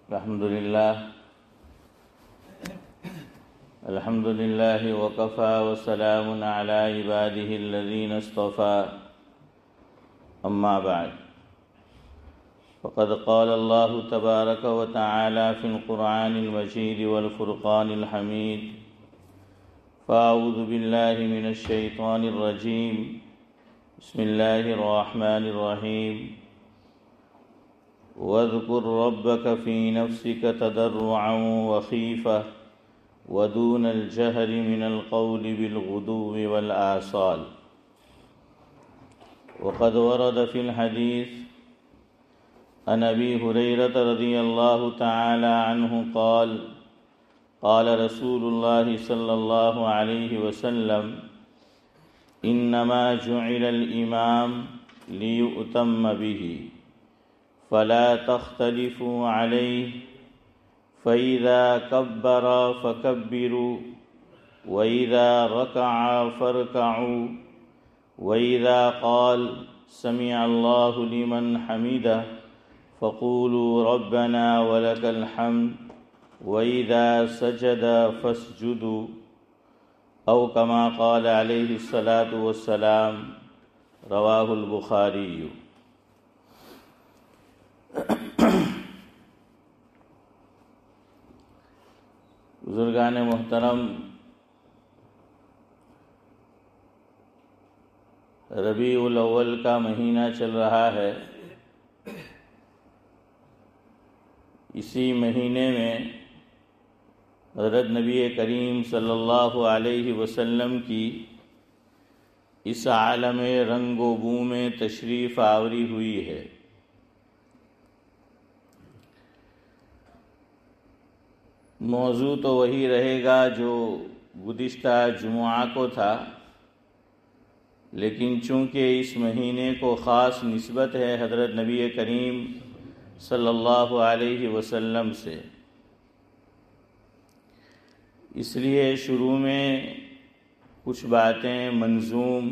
الحمد لله وكفى وسلام على عباده الذين اصطفى أما بعد فقد قال الله تبارك وتعالى في القرآن المجيد والفرقان الحميد فأعوذ بالله من الشيطان الرجيم بسم الله الرحمن الرحيم واذكر ربك في نفسك تضرعا وخيفة ودون الجهر من القول بالغدو والآصال. وقد ورد في الحديث عن أبي هريرة رضي الله تعالى عنه قال قال رسول الله صلى الله عليه وسلم إنما جعل الإمام ليؤتم به فلا تختلفوا عليه فإذا كبر فكبروا وإذا ركع فاركعوا وإذا قال سمع الله لمن حمده فقولوا ربنا ولك الحمد وإذا سجد فاسجدوا أو كما قال عليه الصلاة والسلام. رواه البخاري. بزرگان محترم، ربیع الاول کا مہینہ چل رہا ہے. اسی مہینے میں حضرت نبی کریم صلی اللہ علیہ وسلم کی اس عالم رنگ و بو میں تشریف آوری ہوئی ہے. موضوع تو وہی رہے گا جو گزشتہ جمعہ کو تھا، لیکن چونکہ اس مہینے کو خاص نسبت ہے حضرت نبی کریم صلی اللہ علیہ وسلم سے، اس لیے شروع میں کچھ باتیں منظوم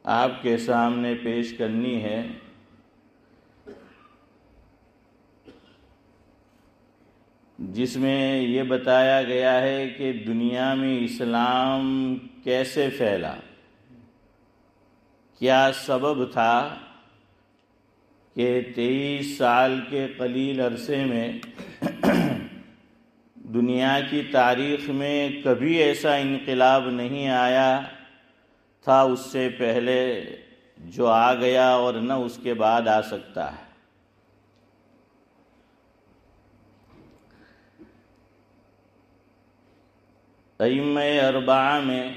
آپ کے سامنے پیش کرنی ہے. جس میں یہ بتایا گیا ہے کہ دنیا میں اسلام کیسے پھیلا، کیا سبب تھا کہ 23 سال کے قلیل عرصے میں دنیا کی تاریخ میں کبھی ایسا انقلاب نہیں آیا تھا اس سے پہلے جو آ گیا اور نہ اس کے بعد آ سکتا ہے. ائمہ اربعہ میں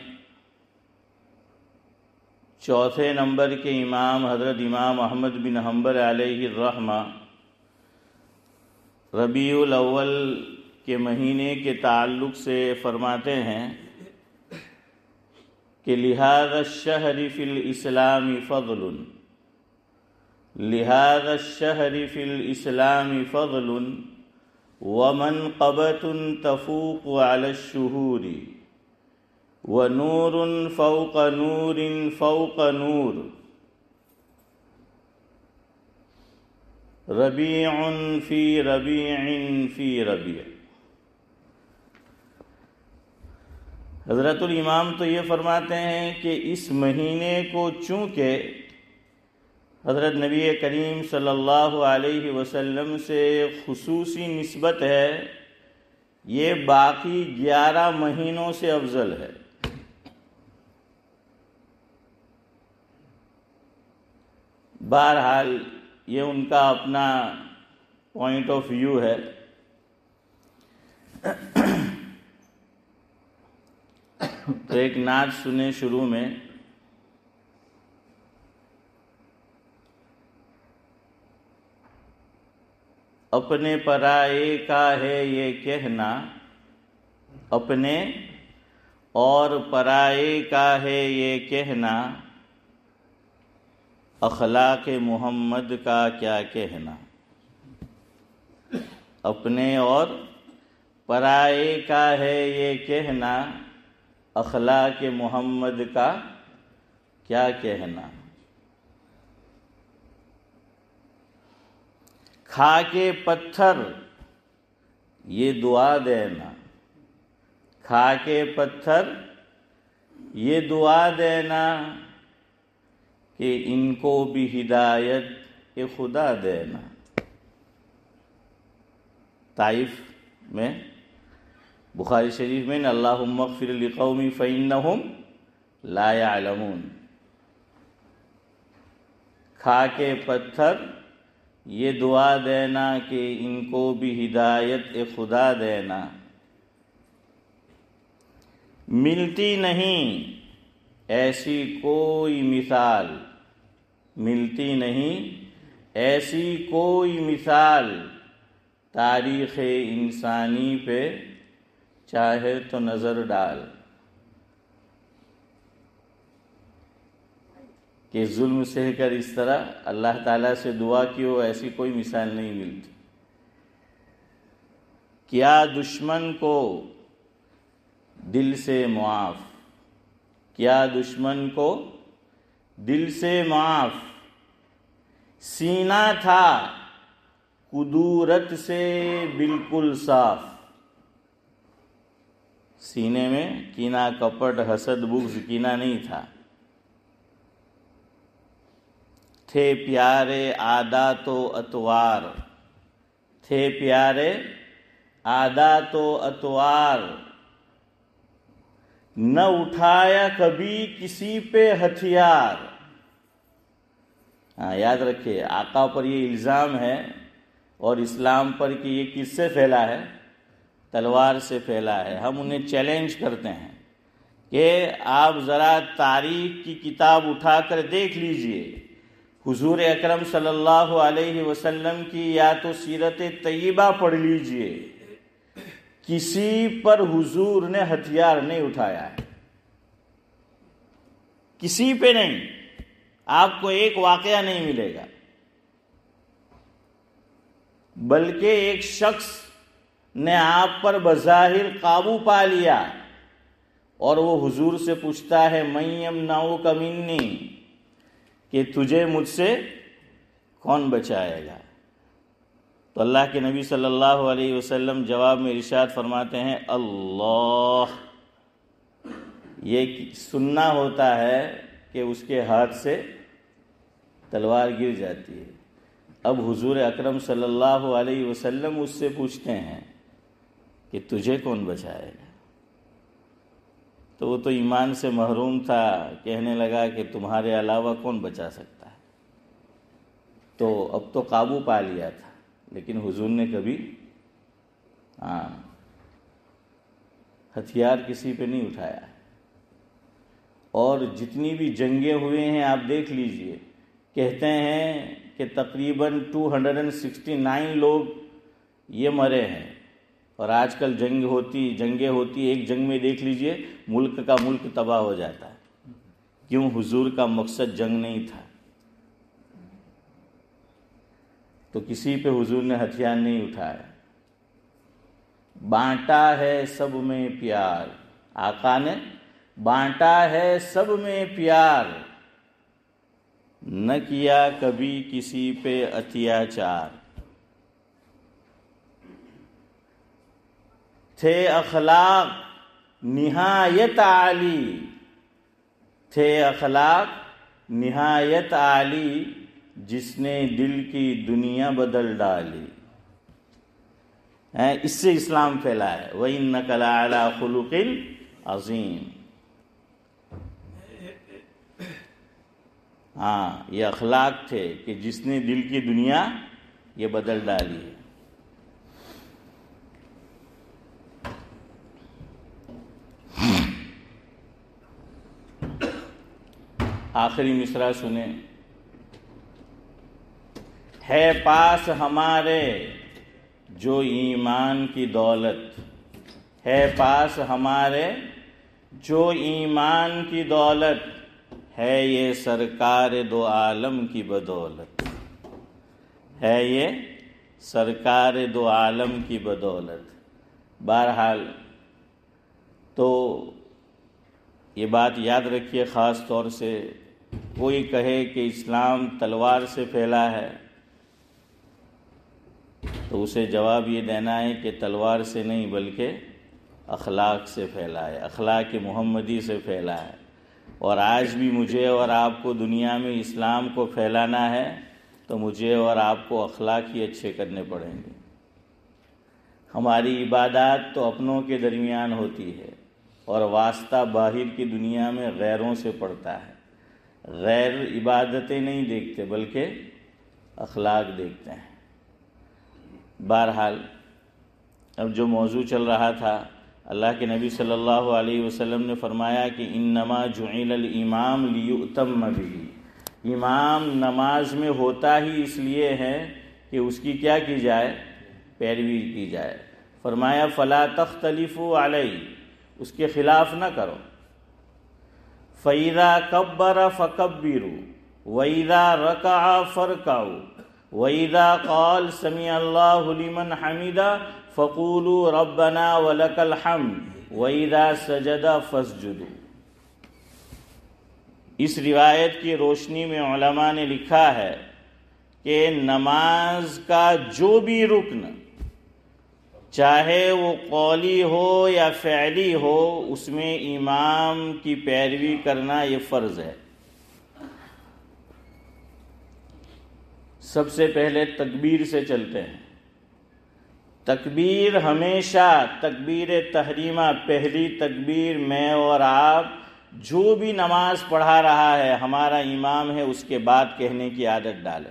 چوتھے نمبر کے امام حضرت امام احمد بن حنبل علیہ الرحمہ ربیع الاول کے مہینے کے تعلق سے فرماتے ہیں کہ لہذا الشہر فی الاسلام فضل، لہذا الشہر فی الاسلام فضل ومنقبة تفوق على الشهور ونور فوق نور فوق نور ربیع فی ربیع فی ربیع. حضرت الامام تو یہ فرماتے ہیں کہ اس مہینے کو چونکہ حضرت نبی کریم صلی اللہ علیہ وسلم سے خصوصی نسبت ہے، یہ باقی 11 مہینوں سے افضل ہے. بہرحال یہ ان کا اپنا پوائنٹ آف ویو ہے. تو ایک نعت سنیں شروع میں. اپنے پرائے کا ہے یہ کہنا، اپنے اور پرائے کا ہے یہ کہنا، اخلاق محمد کا کیا کہنا. اپنے اور پرائے کا ہے یہ کہنا، اخلاق محمد کا کیا کہنا. کھا کے پتھر یہ دعا دینا، کھا کے پتھر یہ دعا دینا کہ ان کو بھی ہدایت خدا دینا۔ طائف میں بخاری شریف میں اللہم اغفر لقومی فإنہم لا يعلمون، کھا کے پتھر یہ دعا دینا کہ ان کو بھی ہدایت خدا دینا۔ ملتی نہیں ایسی کوئی مثال، ملتی نہیں ایسی کوئی مثال تاریخ انسانی پہ چاہے تو نظر ڈال، کہ ظلم سہ کر اس طرح اللہ تعالیٰ سے دعا کی ہو، ایسی کوئی مثال نہیں ملتی۔ کیا دشمن کو دل سے معاف، کیا دشمن کو دل سے معاف، سینہ تھا کدورت سے بالکل صاف، سینے میں کینہ کپٹ حسد بغض کینہ نہیں تھا، تھے پیارے عادات و اطوار، تھے پیارے عادات و اطوار، نہ اٹھایا کبھی کسی پہ ہتھیار۔ یاد رکھیے آقا پر یہ الزام ہے اور اسلام پر کہ یہ کس سے پھیلا ہے؟ تلوار سے پھیلا ہے۔ ہم انہیں چیلنج کرتے ہیں کہ آپ ذرا تاریخ کی کتاب اٹھا کر دیکھ لیجئے، حضور اکرم صلی اللہ علیہ وسلم کی یا تو سیرت طیبہ پڑھ لیجئے، کسی پر حضور نے ہتھیار نہیں اٹھایا ہے، کسی پہ نہیں، آپ کو ایک واقعہ نہیں ملے گا، بلکہ ایک شخص نے آپ پر بظاہر قابو پا لیا اور وہ حضور سے پوچھتا ہے من یمنعک منی، کہ تجھے مجھ سے کون بچائے گا؟ تو اللہ کے نبی صلی اللہ علیہ وسلم جواب میں ارشاد فرماتے ہیں اللہ۔ یہ سننا ہوتا ہے کہ اس کے ہاتھ سے تلوار گر جاتی ہے۔ اب حضور اکرم صلی اللہ علیہ وسلم اس سے پوچھتے ہیں کہ تجھے کون بچائے گا؟ تو وہ تو ایمان سے محروم تھا، کہنے لگا کہ تمہارے علاوہ کون بچا سکتا ہے۔ تو اب تو قابو پا لیا تھا، لیکن حضور نے کبھی ہتھیار کسی پہ نہیں اٹھایا۔ اور جتنی بھی جنگیں ہوئے ہیں آپ دیکھ لیجئے، کہتے ہیں کہ تقریباً 269 لوگ یہ مرے ہیں، اور آج کل جنگیں ہوتی ایک جنگ میں دیکھ لیجئے ملک کا ملک تباہ ہو جاتا ہے۔ کیوں؟ حضور کا مقصد جنگ نہیں تھا، تو کسی پہ حضور نے ہتھیار نہیں اٹھایا۔ بانٹا ہے سب میں پیار، آقا نے بانٹا ہے سب میں پیار، نہ کیا کبھی کسی پہ اتیاچار، تھے اخلاق نہایت عالی، تھے اخلاق نہایت عالی، جس نے دل کی دنیا بدل ڈالی۔ اس سے اسلام پھیلا ہے وَإِنَّكَ لَعَلَىٰ خُلُقٍ عَظِيمٍ۔ یہ اخلاق تھے کہ جس نے دل کی دنیا یہ بدل ڈالی ہے۔ آخری مصرع سنیں۔ ہے پاس ہمارے جو ایمان کی دولت، ہے پاس ہمارے جو ایمان کی دولت، ہے یہ سرکار دو عالم کی بدولت، ہے یہ سرکار دو عالم کی بدولت۔ بہرحال تو یہ بات یاد رکھیے، خاص طور سے کوئی کہے کہ اسلام تلوار سے پھیلا ہے تو اسے جواب یہ دینا ہے کہ تلوار سے نہیں بلکہ اخلاق سے پھیلائے، اخلاق محمدی سے پھیلائے۔ اور آج بھی مجھے اور آپ کو دنیا میں اسلام کو پھیلانا ہے تو مجھے اور آپ کو اخلاق ہی اچھے کرنے پڑیں گے۔ ہماری عبادات تو اپنوں کے درمیان ہوتی ہے اور واسطہ باہر کی دنیا میں غیروں سے پڑتا ہے۔ غیر عبادتیں نہیں دیکھتے بلکہ اخلاق دیکھتے ہیں۔ بہرحال اب جو موضوع چل رہا تھا، اللہ کے نبی صلی اللہ علیہ وسلم نے فرمایا کہ انما جعل الامام لیؤتم بہ، امام نماز میں ہوتا ہی اس لیے ہے کہ اس کی کیا کی جائے؟ پیروی کی جائے۔ فرمایا فلا تختلفوا علیہ، اس کے خلاف نہ کرو۔ فَإِذَا كَبَّرَ فَكَبِّرُوا وَإِذَا رَكَعَ فَارْكَعُوا وَإِذَا قَالَ سَمِعَ اللَّهُ لِمَنْ حَمِدَهُ فَقُولُوا رَبَّنَا وَلَكَ الْحَمْدُ وَإِذَا سَجَدَ فَاسْجُدُوا۔ اس روایت کی روشنی میں علماء نے لکھا ہے کہ نماز کا جو بھی رکن، چاہے وہ قولی ہو یا فعلی ہو، اس میں امام کی پیروی کرنا یہ فرض ہے۔ سب سے پہلے تکبیر سے چلتے ہیں۔ تکبیر ہمیشہ تکبیر تحریمہ، پہلی تکبیر میں اور آپ جو بھی نماز پڑھا رہا ہے ہمارا امام ہے اس کے بعد کہنے کی عادت ڈالیں۔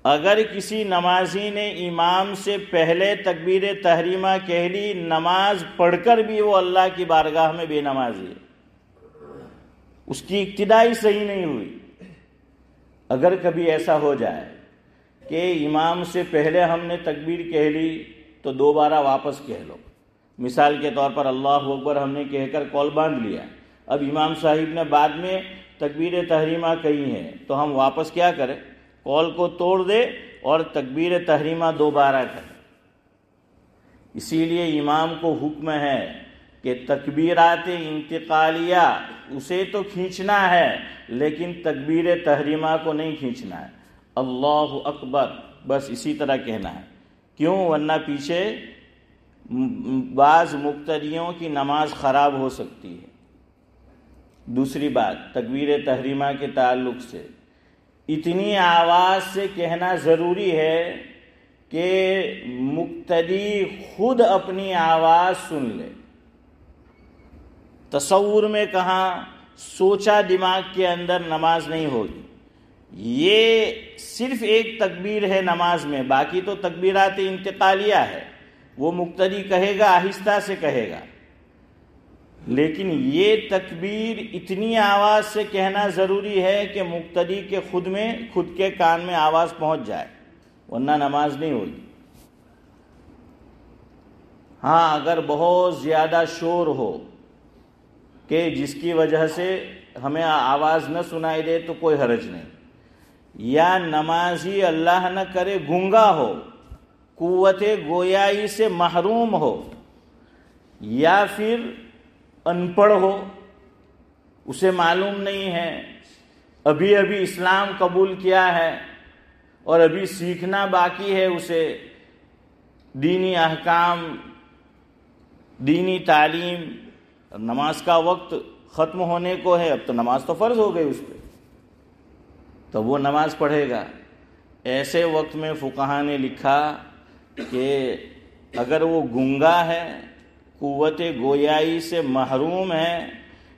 اگر کسی نمازی نے امام سے پہلے تکبیر تحریمہ کہہ لی، نماز پڑھ کر بھی وہ اللہ کی بارگاہ میں بے نمازی ہے، اس کی ابتدائی صحیح نہیں ہوئی۔ اگر کبھی ایسا ہو جائے کہ امام سے پہلے ہم نے تکبیر کہہ لی تو دوبارہ واپس کہہ لو۔ مثال کے طور پر اللہ اکبر ہم نے کہہ کر کول باندھ لیا، اب امام صاحب نے بعد میں تکبیر تحریمہ کہی ہے تو ہم واپس کیا کریں؟ کول کو توڑ دے اور تکبیر تحریمہ دوبارہ کریں۔ اسی لیے امام کو حکم ہے کہ تکبیرات انتقالیہ اسے تو کھینچنا ہے لیکن تکبیر تحریمہ کو نہیں کھینچنا ہے۔ اللہ اکبر بس اسی طرح کہنا ہے۔ کیوں؟ ورنہ پیچھے بعض مقتدیوں کی نماز خراب ہو سکتی ہے۔ دوسری بات تکبیر تحریمہ کے تعلق سے اتنی آواز سے کہنا ضروری ہے کہ مقتدی خود اپنی آواز سن لے۔ تصور میں کہاں، سوچا دماغ کے اندر نماز نہیں ہوگی۔ یہ صرف ایک تکبیر ہے نماز میں، باقی تو تکبیرات انتقالیہ ہے، وہ مقتدی کہے گا، آہستہ سے کہے گا، لیکن یہ تکبیر اتنی آواز سے کہنا ضروری ہے کہ مقتدی کے خود کے کان میں آواز پہنچ جائے، ورنہ نماز نہیں ہوگی۔ ہاں اگر بہت زیادہ شور ہو کہ جس کی وجہ سے ہمیں آواز نہ سنائی دے تو کوئی حرج نہیں، یا نمازی اللہ نہ کرے گونگا ہو، قوت گویائی سے محروم ہو، یا پھر ان پڑھ ہو، اسے معلوم نہیں ہے، ابھی اسلام قبول کیا ہے اور ابھی سیکھنا باقی ہے اسے، دینی احکام، دینی تعلیم، نماز کا وقت ختم ہونے کو ہے، اب تو نماز تو فرض ہو گئی اس پہ، تو وہ نماز پڑھے گا۔ ایسے وقت میں فقہا نے لکھا کہ اگر وہ گنگا ہے، قوت گویائی سے محروم ہے،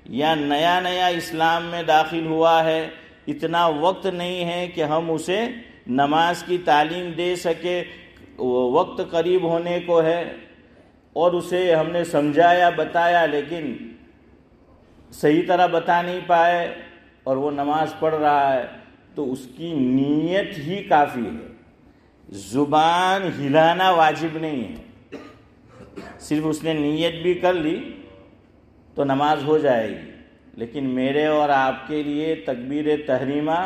یا نیا اسلام میں داخل ہوا ہے، اتنا وقت نہیں ہے کہ ہم اسے نماز کی تعلیم دے سکے، وقت قریب ہونے کو ہے اور اسے ہم نے سمجھایا بتایا لیکن صحیح طرح بتا نہیں پائے اور وہ نماز پڑھ رہا ہے، تو اس کی نیت ہی کافی ہے، زبان ہلانا واجب نہیں ہے، صرف اس نے نیت بھی کر لی تو نماز ہو جائے گی۔ لیکن میرے اور آپ کے لیے تکبیر تحریمہ،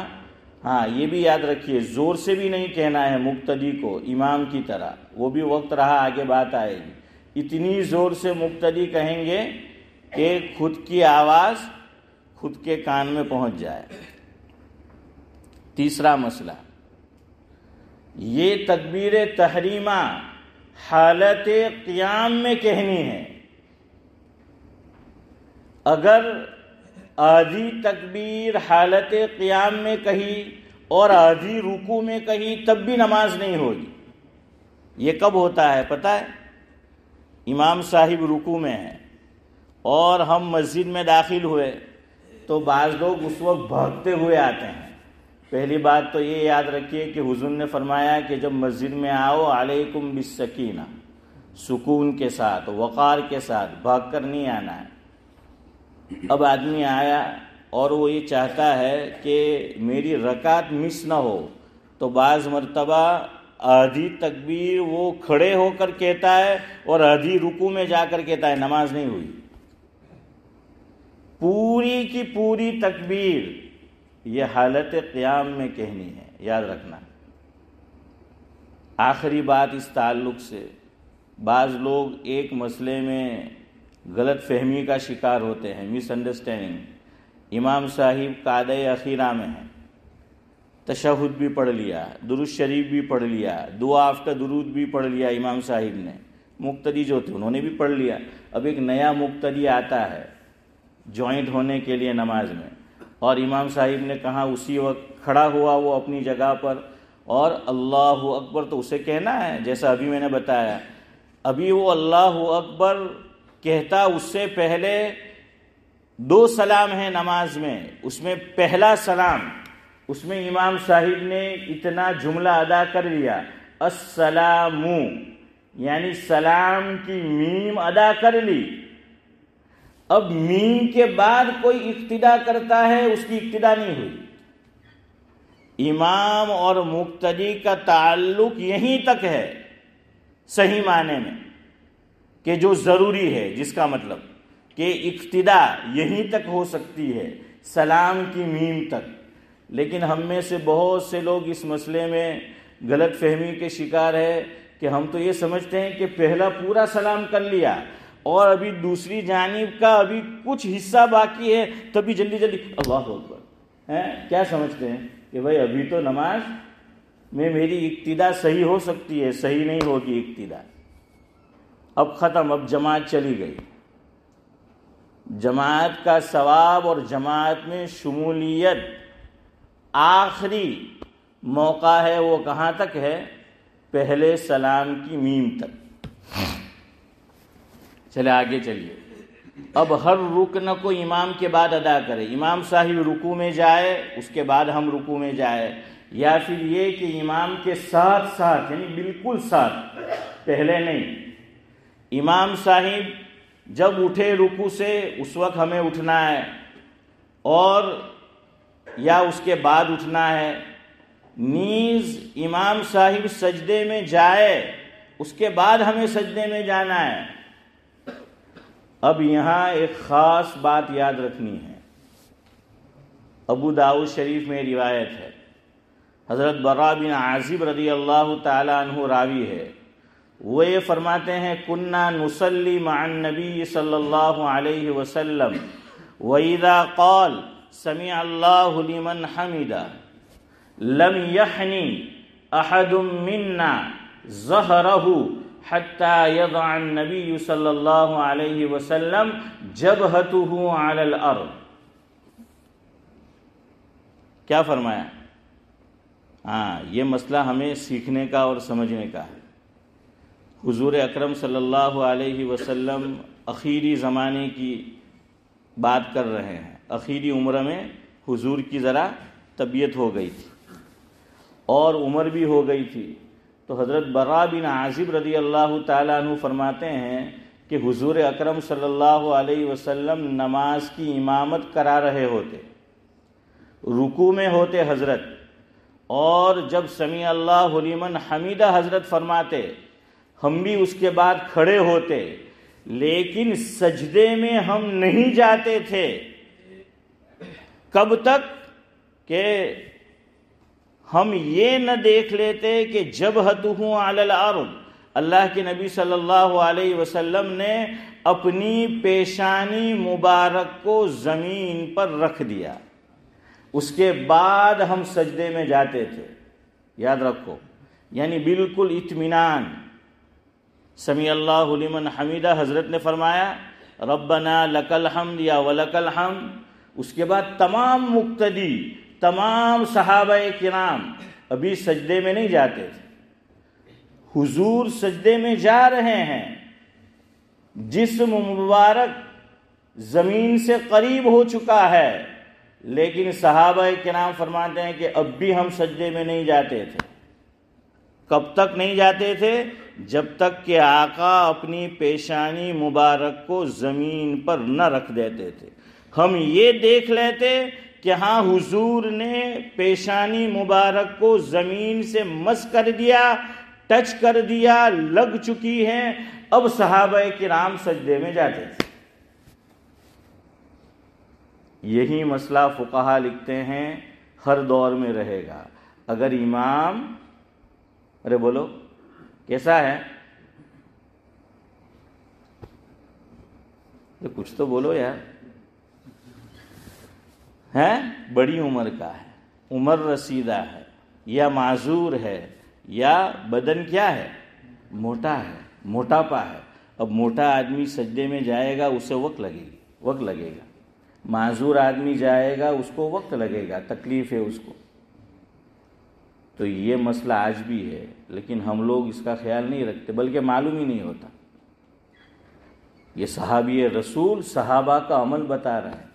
ہاں یہ بھی یاد رکھیے، زور سے بھی نہیں کہنا ہے مقتدی کو امام کی طرح، وہ بھی وقت رہا آگے بات آئے گی، اتنی زور سے مقتدی کہیں گے کہ خود کی آواز خود کے کان میں پہنچ جائے۔ تیسرا مسئلہ، یہ تکبیر تحریمہ حالت قیام میں کہنی ہے. اگر آدھی تکبیر حالت قیام میں کہی اور آدھی رکوع میں کہی تب بھی نماز نہیں ہوگی. یہ کب ہوتا ہے پتہ ہے؟ امام صاحب رکوع میں ہیں اور ہم مسجد میں داخل ہوئے تو بعض لوگ اس وقت بھاگتے ہوئے آتے ہیں. پہلی بات تو یہ یاد رکھیے کہ حضور نے فرمایا کہ جب مسجد میں آؤ علیکم بالسکینہ، سکون کے ساتھ وقار کے ساتھ، بھاگ کر نہیں آنا ہے. اب آدمی آیا اور وہ یہ چاہتا ہے کہ میری رکعت مس نہ ہو تو بعض مرتبہ آدھی تکبیر وہ کھڑے ہو کر کہتا ہے اور آدھی رکوع میں جا کر کہتا ہے، نماز نہیں ہوئی. پوری کی پوری تکبیر یہ حالت قیام میں کہنی ہے، یاد رکھنا. آخری بات اس تعلق سے، بعض لوگ ایک مسئلے میں غلط فہمی کا شکار ہوتے ہیں، مس انڈرسٹینڈنگ. امام صاحب قعدہ اخیرہ میں ہیں، تشہد بھی پڑھ لیا، درود شریف بھی پڑھ لیا، دعا آفٹر درود بھی پڑھ لیا امام صاحب نے، مقتدی جو تھے انہوں نے بھی پڑھ لیا. اب ایک نیا مقتدی آتا ہے جوائنٹ ہونے کے لیے نماز میں، اور امام صاحب نے کہا اسی وقت کھڑا ہوا وہ اپنی جگہ پر اور اللہ اکبر، تو اسے کہنا ہے جیسا ابھی میں نے بتایا. ابھی وہ اللہ اکبر کہتا اس سے پہلے 2 سلام ہیں نماز میں، اس میں پہلا سلام اس میں امام صاحب نے اتنا جملہ ادا کر لیا، السلام، یعنی سلام کی میم ادا کر لی. اب میم کے بعد کوئی ابتدا کرتا ہے اس کی ابتدا نہیں ہوئی. امام اور مقتدی کا تعلق یہیں تک ہے صحیح معنی میں کہ جو ضروری ہے، جس کا مطلب کہ ابتدا یہیں تک ہو سکتی ہے سلام کی میم تک. لیکن ہم میں سے بہت سے لوگ اس مسئلے میں غلط فہمی کے شکار ہے کہ ہم تو یہ سمجھتے ہیں کہ پہلا پورا سلام کر لیا اور ابھی دوسری جانب کا ابھی کچھ حصہ باقی ہے تبھی جلدی جلدی اللہ اکبر. کیا سمجھتے ہیں کہ بھائی ابھی تو نماز میں میری ابتدا صحیح ہو سکتی ہے، صحیح نہیں ہوگی ابتدا. اب ختم، اب جماعت چلی گئی. جماعت کا ثواب اور جماعت میں شمولیت آخری موقع ہے وہ کہاں تک ہے؟ پہلے سلام کی میم تک. چلے آگے چلیے. اب ہر رکن کو امام کے بعد ادا کرے. امام صاحب رکوع میں جائے اس کے بعد ہم رکوع میں جائے، یا پھر یہ کہ امام کے ساتھ ساتھ یعنی بالکل ساتھ، پہلے نہیں. امام صاحب جب اٹھے رکوع سے اس وقت ہمیں اٹھنا ہے، اور یا اس کے بعد اٹھنا ہے. نیز امام صاحب سجدے میں جائے اس کے بعد ہمیں سجدے میں جانا ہے. اب یہاں ایک خاص بات یاد رکھنی ہے. ابو داؤد شریف میں روایت ہے، حضرت براء بن عازب رضی اللہ تعالی عنہ راوی ہے. وہ یہ فرماتے ہیں کننا نصلی مع النبی صلی اللہ علیہ وسلم وَإِذَا قَالَ سَمِعَ اللَّهُ لِمَنْ حَمِدَ لَمْ يَحْنِ أَحَدٌ مِنَّا ظَهْرَهُ حَتَّى يَضَعَ النَّبِيُّ صلی اللہ علیہ وسلم جبهته علی الارض. کیا فرمایا؟ یہ مسئلہ ہمیں سیکھنے کا اور سمجھنے کا ہے. حضور اکرم صلی اللہ علیہ وسلم اخیری زمانے کی بات کر رہے ہیں. اخیری عمر میں حضور کی ذرا طبیعت ہو گئی تھی اور عمر بھی ہو گئی تھی. تو حضرت براء بن عازب رضی اللہ تعالیٰ عنہ فرماتے ہیں کہ حضور اکرم صلی اللہ علیہ وسلم نماز کی امامت کرا رہے ہوتے، رکوع میں ہوتے حضرت، اور جب سمیع اللہ لمن حمیدہ حضرت فرماتے ہم بھی اس کے بعد کھڑے ہوتے، لیکن سجدے میں ہم نہیں جاتے تھے. کب تک کہ ہم یہ نہ دیکھ لیتے کہ جبہتہ علی الارض، اللہ کے نبی صلی اللہ علیہ وسلم نے اپنی پیشانی مبارک کو زمین پر رکھ دیا، اس کے بعد ہم سجدے میں جاتے تھے. یاد رکھو، یعنی بالکل اطمینان. سمیع اللہ لمن حمیدہ حضرت نے فرمایا ربنا لک الحمد یا ولک الحمد. اس کے بعد تمام مقتدی، تمام صحابہ کرام ابھی سجدے میں نہیں جاتے تھے. حضور سجدے میں جا رہے ہیں، جسم مبارک زمین سے قریب ہو چکا ہے، لیکن صحابہ کرام فرماتے ہیں کہ اب بھی ہم سجدے میں نہیں جاتے تھے. کب تک نہیں جاتے تھے؟ جب تک کہ آقا اپنی پیشانی مبارک کو زمین پر نہ رکھ دیتے تھے. ہم یہ دیکھ لیتے کہ ہاں حضور نے پیشانی مبارک کو زمین سے مس کر دیا، ٹچ کر دیا، لگ چکی ہیں، اب صحابہ کرام سجدے میں جاتے تھے. یہی مسئلہ فقہا لکھتے ہیں ہر دور میں رہے گا. اگر امام، ارے بولو کیسا ہے؟ کچھ تو بولو یار. ہے بڑی عمر کا ہے، عمر رسیدہ ہے، یا معذور ہے، یا بدن کیا ہے؟ موٹا ہے، موٹاپا ہے. اب موٹا آدمی سجدے میں جائے گا، اسے وقت لگے گا. معذور آدمی جائے گا، اس کو وقت لگے گا، تکلیف ہے اس کو. تو یہ مسئلہ آج بھی ہے، لیکن ہم لوگ اس کا خیال نہیں رکھتے، بلکہ معلوم ہی نہیں ہوتا. یہ صحابی رسول صحابہ کا عمل بتا رہا ہے.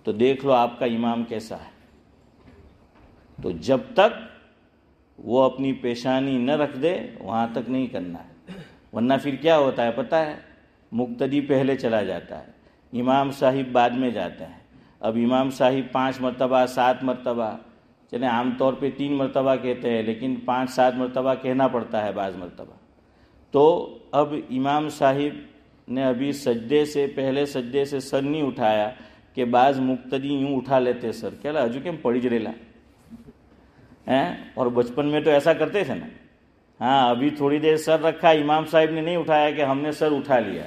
تو دیکھ لو آپ کا امام کیسا ہے. تو جب تک وہ اپنی پیشانی نہ رکھ دے وہاں تک نہیں کرنا ہے، ورنہ پھر کیا ہوتا ہے پتہ ہے؟ مقتدی پہلے چلا جاتا ہے، امام صاحب بعد میں جاتے ہیں. اب امام صاحب 5 مرتبہ 7 مرتبہ، چلیں عام طور پہ 3 مرتبہ کہتے ہیں، لیکن 5-7 مرتبہ کہنا پڑتا ہے بعض مرتبہ. تو اب امام صاحب نے ابھی پہلے سجدے سے سر نہیں اٹھایا کہ بعض مقتدی یوں اٹھا لیتے سر، کیا لا جو کہ پڑی جریلا ہیں. اور بچپن میں تو ایسا کرتے تھے نا. ہاں ابھی تھوڑی دیر سر رکھا، امام صاحب نے نہیں اٹھایا کہ ہم نے سر اٹھا لیا.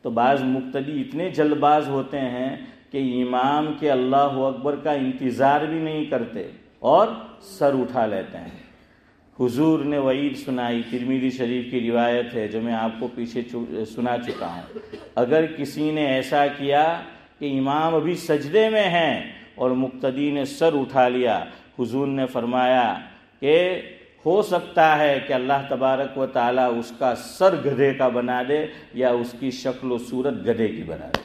تو بعض مقتدی اتنے جلد باز ہوتے ہیں کہ امام کے اللہ اکبر کا انتظار بھی نہیں کرتے اور سر اٹھا لیتے ہیں. حضور نے وعید سنائی، ترمذی شریف کی روایت ہے جو میں آپ کو پیچھے سنا چکا ہوں. اگر کسی نے ایسا کیا کہ امام ابھی سجدے میں ہیں اور مقتدی نے سر اٹھا لیا، حضور نے فرمایا کہ ہو سکتا ہے کہ اللہ تبارک و تعالی اس کا سر گدھے کا بنا دے یا اس کی شکل و صورت گدھے کی بنا دے.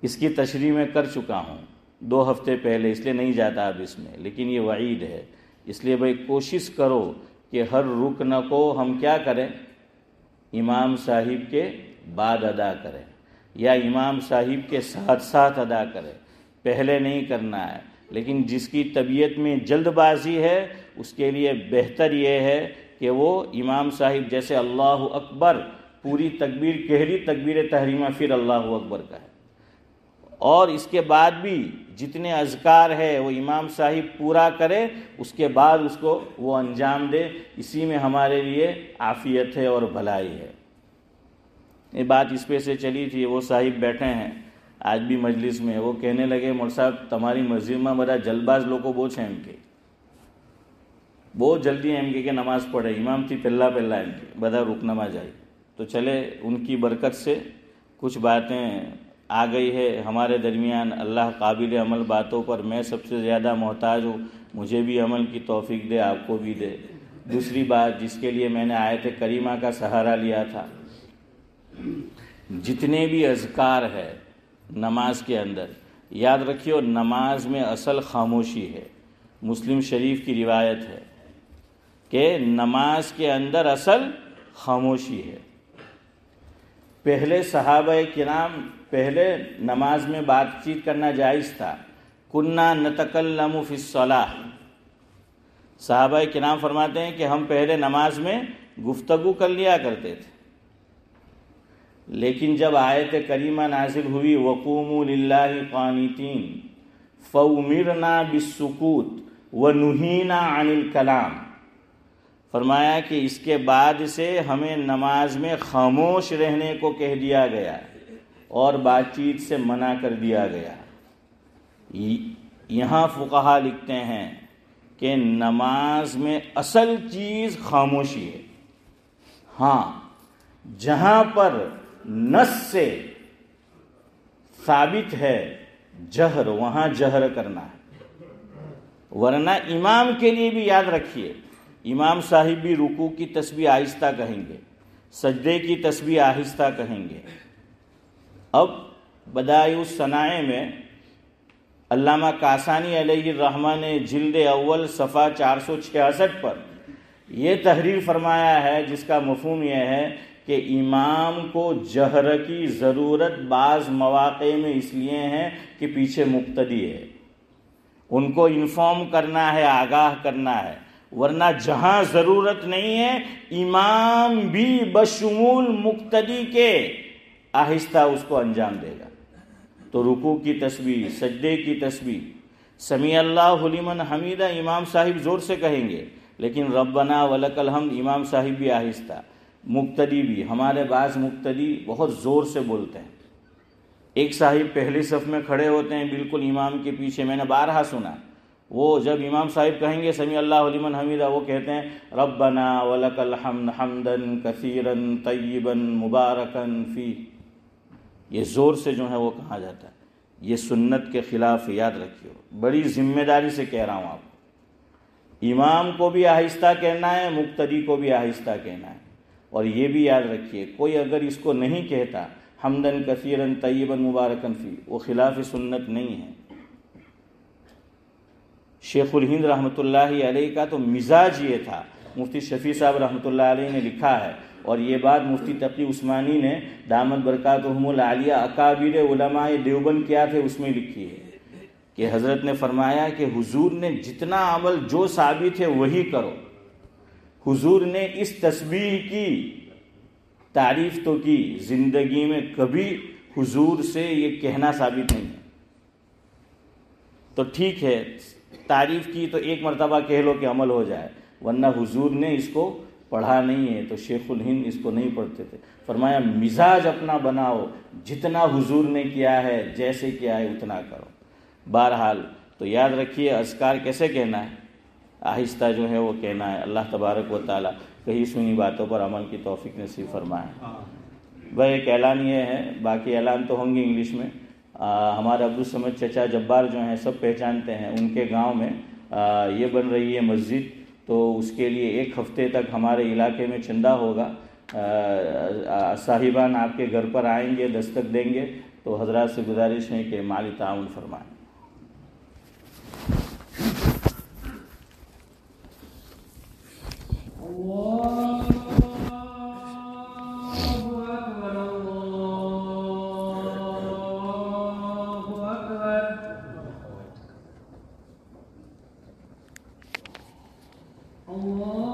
اس کی تشریح میں کر چکا ہوں 2 ہفتے پہلے، اس لیے نہیں جاتا اب اس میں، لیکن یہ وعید ہے. اس لیے بھائی کوشش کرو کہ ہر رکن کو ہم کیا کریں؟ امام صاحب کے بعد ادا کریں، یا امام صاحب کے ساتھ ساتھ ادا کریں. پہلے نہیں کرنا ہے. لیکن جس کی طبیعت میں جلد بازی ہے اس کے لیے بہتر یہ ہے کہ وہ امام صاحب جیسے اللہ اکبر پوری تکبیر کہہ لی، تکبیر تحریمہ پھر اللہ اکبر کا ہے، اور اس کے بعد بھی جتنے اذکار ہے وہ امام صاحب پورا کرے، اس کے بعد اس کو وہ انجام دے. اسی میں ہمارے لیے عافیت ہے اور بھلائی ہے. یہ بات اس پہ سے چلی تھی. وہ صاحب بیٹھے ہیں آج بھی مجلس میں، وہ کہنے لگے مول صاحب تمہاری مسجد میں بڑا جلد باز لوگوں بوچھ ہیں ایم کے، بہت جلدی ایم کے نماز پڑھے، امام تھی پہلا ایم کے بدا رک نماز آئی. تو چلے ان کی برکت سے کچھ باتیں آ گئی ہے ہمارے درمیان. اللہ قابل عمل باتوں پر میں سب سے زیادہ محتاج ہوں، مجھے بھی عمل کی توفیق دے، آپ کو بھی دے. دوسری بات جس کے لیے میں نے آیت کریمہ کا سہارا لیا تھا، جتنے بھی اذکار ہے نماز کے اندر، یاد رکھیو نماز میں اصل خاموشی ہے. مسلم شریف کی روایت ہے کہ نماز کے اندر اصل خاموشی ہے. پہلے صحابہ کرام پہلے نماز میں بات چیت کرنا جائز تھا. کننا نتکلم فی الصلاۃ، صحابہ کرام فرماتے ہیں کہ ہم پہلے نماز میں گفتگو کر لیا کرتے تھے. لیکن جب آیت کریمہ نازل ہوئی وقوموا للہ قانتین فأمرنا بالسکوت ونہینا عن الکلام، فرمایا کہ اس کے بعد سے ہمیں نماز میں خاموش رہنے کو کہہ دیا گیا اور بات چیت سے منع کر دیا گیا. یہاں فقہا لکھتے ہیں کہ نماز میں اصل چیز خاموشی ہے. ہاں جہاں پر نص سے ثابت ہے جہر، وہاں جہر کرنا ہے. ورنہ امام کے لیے بھی یاد رکھیے، امام صاحب بھی رکوع کی تسبیح آہستہ کہیں گے، سجدے کی تسبیح آہستہ کہیں گے. اب بدائع الصنائع میں علامہ کاسانی علیہ الرحمہ نے جلد اول صفحہ 466 پر یہ تحریر فرمایا ہے، جس کا مفہوم یہ ہے کہ امام کو جہر کی ضرورت بعض مواقع میں اس لیے ہے کہ پیچھے مقتدی ہے، ان کو انفارم کرنا ہے، آگاہ کرنا ہے. ورنہ جہاں ضرورت نہیں ہے امام بھی بشمول مقتدی کے آہستہ اس کو انجام دے گا. تو رکوع کی تسبیح، سجدے کی تسبیح، سمیع اللہ لمن حمیدہ امام صاحب زور سے کہیں گے، لیکن ربنا ولک الحمد امام صاحب بھی آہستہ، مقتدی بھی. ہمارے بعض مقتدی بہت زور سے بولتے ہیں. ایک صاحب پہلی صف میں کھڑے ہوتے ہیں بالکل امام کے پیچھے، میں نے بارہا سنا، وہ جب امام صاحب کہیں گے سمیع اللہ لمن حمیدہ، وہ کہتے ہیں ربنا ولک الحمد حمدا کثیرا طیبا مبارکا فی. یہ زور سے جو ہے وہ کہا جاتا ہے، یہ سنت کے خلاف. یاد رکھیے، بڑی ذمہ داری سے کہہ رہا ہوں آپ کو، امام کو بھی آہستہ کہنا ہے، مقتدی کو بھی آہستہ کہنا ہے. اور یہ بھی یاد رکھیے، کوئی اگر اس کو نہیں کہتا حمدن کثیرن طیبن مبارکن فی، وہ خلاف سنت نہیں ہے. شیخ الہند رحمۃ اللہ علیہ کا تو مزاج یہ تھا. مفتی شفیع صاحب رحمۃ اللہ علیہ نے لکھا ہے، اور یہ بات مفتی تقی عثمانی نے دامت برکاتہم العالیہ اکابر علماء دیوبند کیا تھے اس میں لکھی ہے کہ حضرت نے فرمایا کہ حضور نے جتنا عمل جو ثابت ہے وہی کرو. حضور نے اس تسبیح کی تعریف تو کی، زندگی میں کبھی حضور سے یہ کہنا ثابت نہیں ہے. تو ٹھیک ہے، تعریف کی تو ایک مرتبہ کہہ لو کہ عمل ہو جائے، ورنہ حضور نے اس کو پڑھا نہیں ہے. تو شیخ الہند اس کو نہیں پڑھتے تھے. فرمایا مزاج اپنا بناؤ، جتنا حضور نے کیا ہے، جیسے کیا ہے اتنا کرو. بہرحال تو یاد رکھیے اذکار کیسے کہنا ہے، آہستہ جو ہے وہ کہنا ہے. اللہ تبارک و تعالیٰ کہیں سنی باتوں پر عمل کی توفیق نصیب فرمائے. بھائی ایک اعلان یہ ہے، باقی اعلان تو ہوں گے انگلش میں. ہمارے عبدالصمد چچا جبار جو ہیں سب پہچانتے ہیں، ان کے گاؤں میں یہ بن رہی ہے مسجد. تو اس کے لیے 1 ہفتے تک ہمارے علاقے میں چندہ ہوگا. صاحبان آپ کے گھر پر آئیں گے، دستک دیں گے. تو حضرات سے گزارش ہے کہ مالی تعاون فرمائیں. Allah